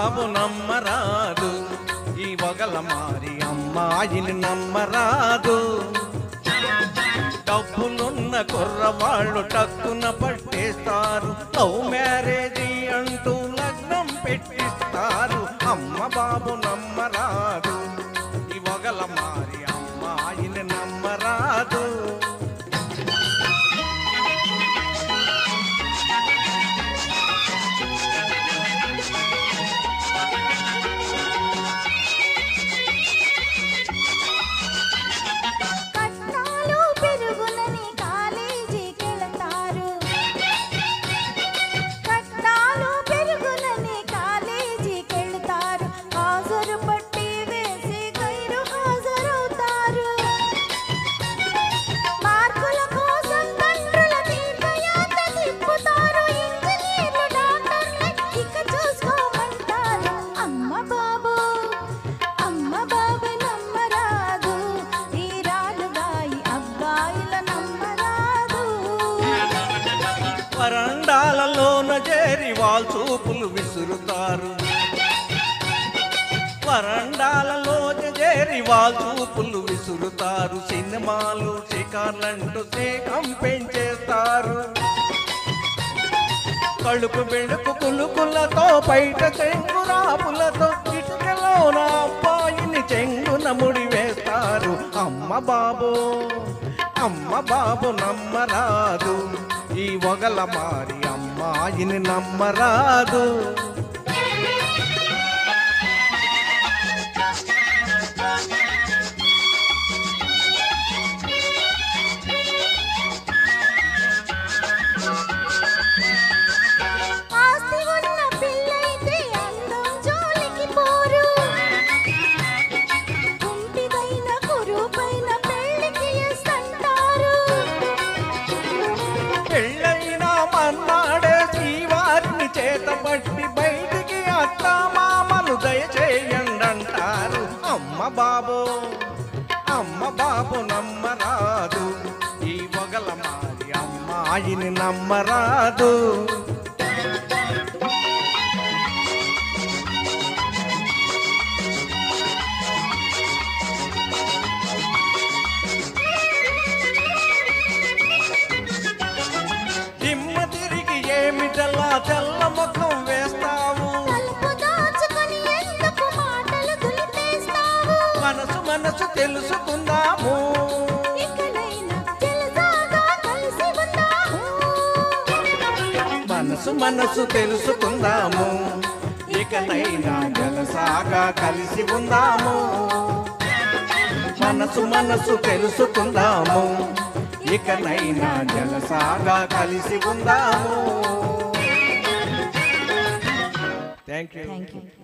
బాబు నమ్మరాదు, ఈ వగల మారి అమ్మాయిని నమ్మరాదు. డబ్బులున్న కుర్రవాళ్ళు టక్కున పట్టేస్తారు, లవ్ మ్యారేజీ అంటూ లగ్నం పెట్టిస్తారు. అమ్మ బాబు నమ్మరాదు, ఈ వగల మారి అమ్మాయిని నమ్మరాదు. వరండాలలోన చేరి వాళ్ళ చూపులు విసురుతారు, వరండాలలోన చేరి వాళ్ళ చూపులు విసురుతారు. సినిమాలు షికార్లంటూ సేకం పెంచేస్తారు. కడుపు బెడుకు కులుకులతో బయట చెంగురాపులతో ఇటుకలోన అబ్బాయిని చెంగున ముడి వేస్తారు. అమ్మ బాబు, అమ్మ బాబు నమ్మరాదు, ఈ వగల మారి అమ్మాయిని నమ్మరాదు. మన్నాడే శ్రీవారిని చేతపట్టి బయటికి అత్తా మామలు దయచేయండంటారు. అమ్మ బాబు, అమ్మ బాబు నమ్మరాదు, ఈ వగల మారి అమ్మాయిని నమ్మరాదు. ఏమిటలా తెల్ల ముఖం వేస్తావు, మనసు మనసు తెలుసుకుందాము, మనసు మనసు తెలుసుకుందాము. ఇకనైనా జలసాగా కలిసి ఉందాము, మనసు మనసు తెలుసుకుందాము. ఇకనైనా జలసాగా కలిసి ఉందాము. Thank you.